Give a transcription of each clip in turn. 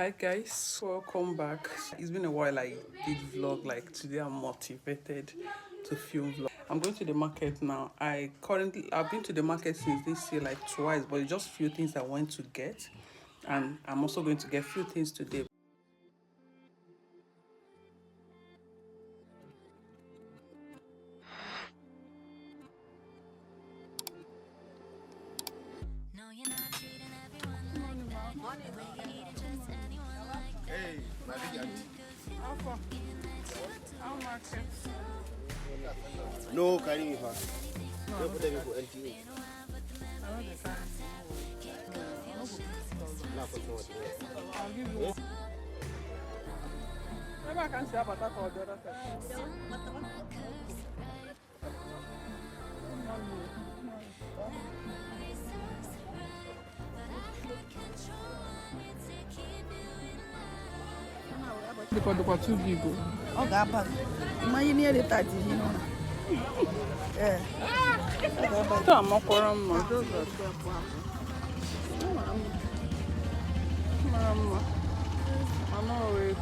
Hi guys, welcome back. It's been a while I did vlog. Like today I'm motivated to film vlog. I'm going to the market now. I've been to the market since this year like twice, but it's just few things I want to get, and I'm also going to get few things today. Hey, no, carry me fast. Don't put them for NTA. Not for so much. I'll give you one. Maybe I can see about that or the other side. The two big. Oh, God, my near the 30, you know. Yeah. I'm not for them. I'm not away.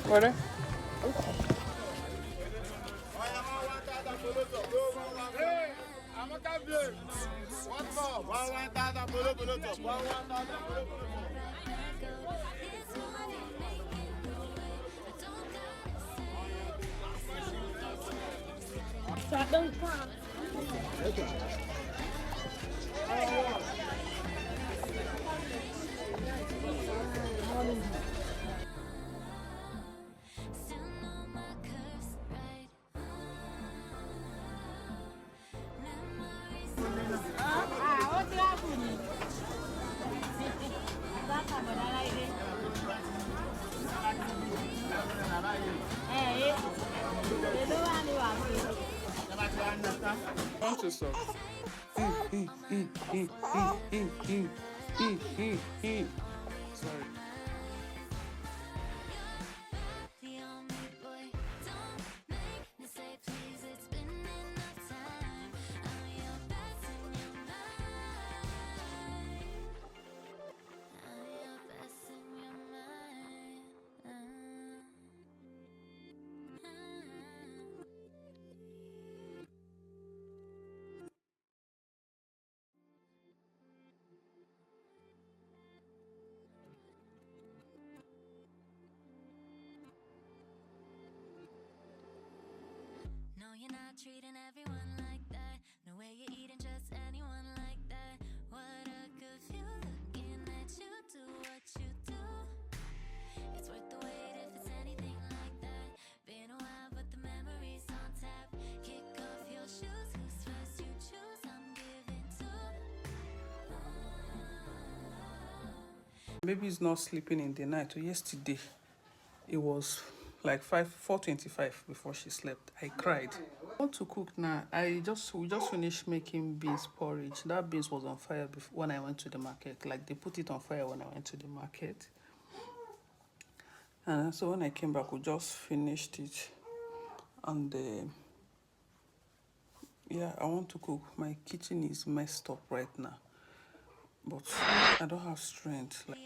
What? Want to suck? Sorry. You're not treating everyone like that. No way you're eating just anyone like that. What a good view looking at you do what you do. It's worth the wait if it's anything like that. Been a while but the memories on tap. Kick off your shoes, who's first you choose, I'm giving to. Maybe he's not sleeping in the night. So yesterday it was like 4:25 before she slept. I cried. I want to cook now. We just finished making beans porridge. That beans was on fire before, when I went to the market. Like they put it on fire when I went to the market. And so when I came back, we just finished it. And yeah, I want to cook. My kitchen is messed up right now, but I don't have strength. Like,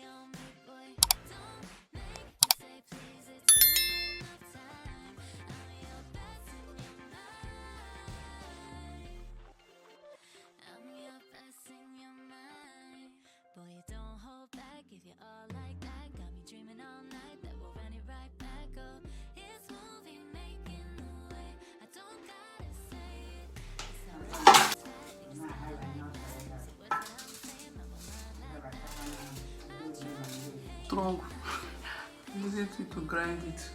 strong. Easy to grind it.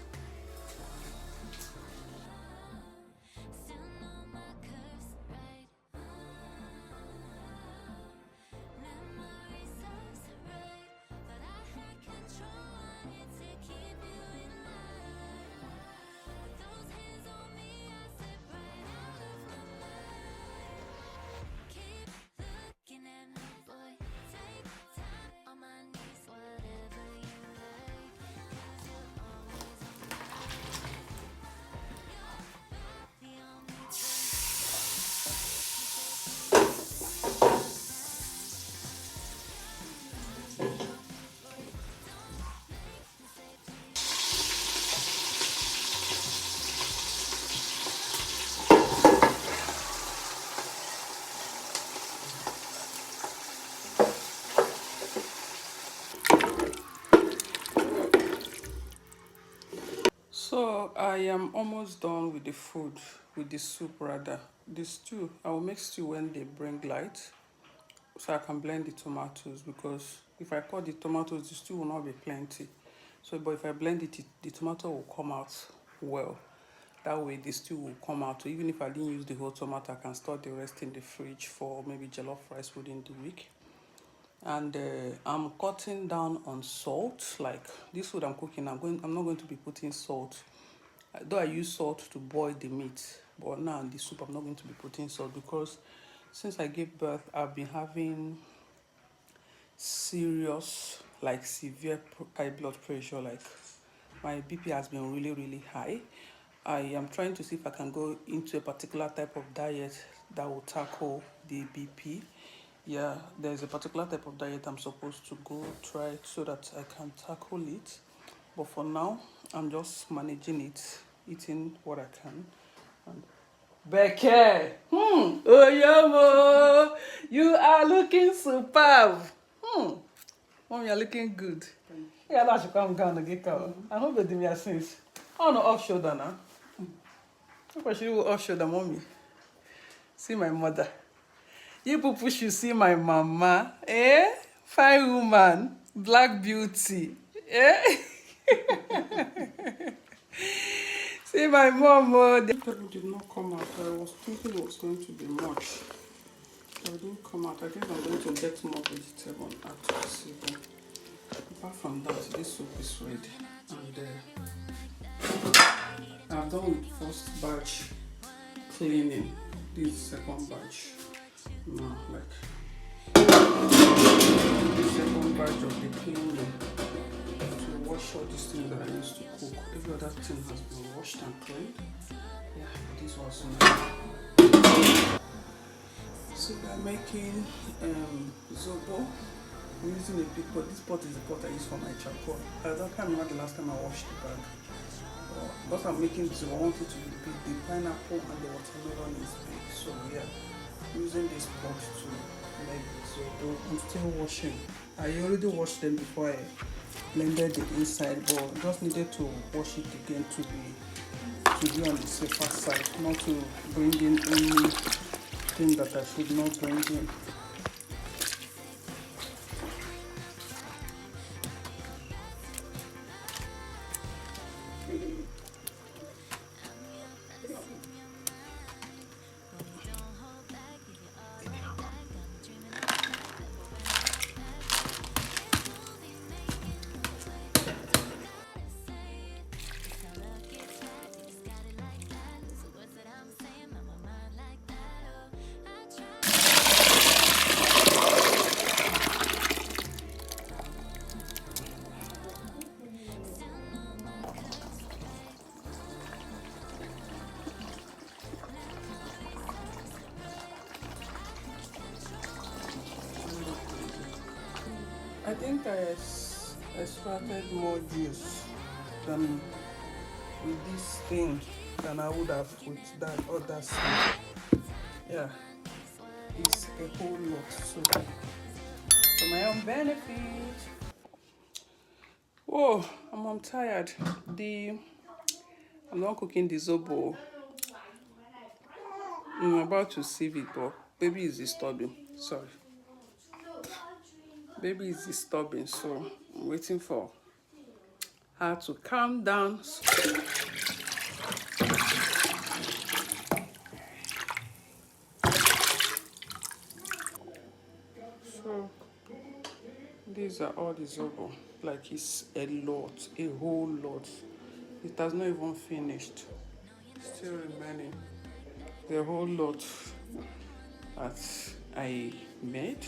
am almost done with the food, with the soup rather. The stew, I will make stew when they bring light, so I can blend the tomatoes, because if I cut the tomatoes, the stew will not be plenty. So, but if I blend it, the tomato will come out well. That way the stew will come out. So even if I didn't use the whole tomato, I can store the rest in the fridge for maybe jollof rice within the week. And I'm cutting down on salt. Like this food I'm cooking, I'm not going to be putting salt. Though I use salt to boil the meat, but now in the soup I'm not going to be putting salt, because since I gave birth I've been having serious, like severe high blood pressure. Like my BP has been really high. I am trying to see if I can go into a particular type of diet that will tackle the BP. Yeah, there's a particular type of diet I'm supposed to go try so that I can tackle it. But for now, I'm just managing it, eating what I can. And Becky, oh Yomo, you are looking superb. Mom, you're looking good. Yeah, that should come down to get out. I hope you did me since. Oh no, off shoulder now. Look, she will off shoulder, mommy. See my mother. You people should see my mama. Eh? Fine woman. Black beauty. Eh? See my mom. The interview did not come out. I was thinking it was going to be much. But it didn't come out. I think I'm going to get more vegetable and add to the soup. Apart from that, this soup is ready. And I've done with first batch cleaning. This second batch. Now, like the second batch of the cleaning to wash all these things that I used to cook. Every other thing has been washed and cleaned. Yeah, this was nice. So we are making zobo. I'm using a big pot. This pot is the pot I use for my charcoal. I can't remember the last time I washed the bag. Because I'm making this, I want it to be big. The pineapple and the watermelon is big. So yeah, using this pot to make this zobo. I'm still washing. I already washed them before I blended the inside, but just needed to wash it again to be on the safer side, not to bring in anything that I should not bring in. I think I extracted more juice than with this thing than I would have with that other side. Yeah, it's a whole lot. So for my own benefit. Whoa, I'm tired. I'm not cooking the zobo. I'm about to sieve it, but baby is disturbing. Sorry. Baby is disturbing, so I'm waiting for her to calm down. So these are all the zobo. Like it's a lot, a whole lot. It has not even finished. Still remaining. The whole lot that I made.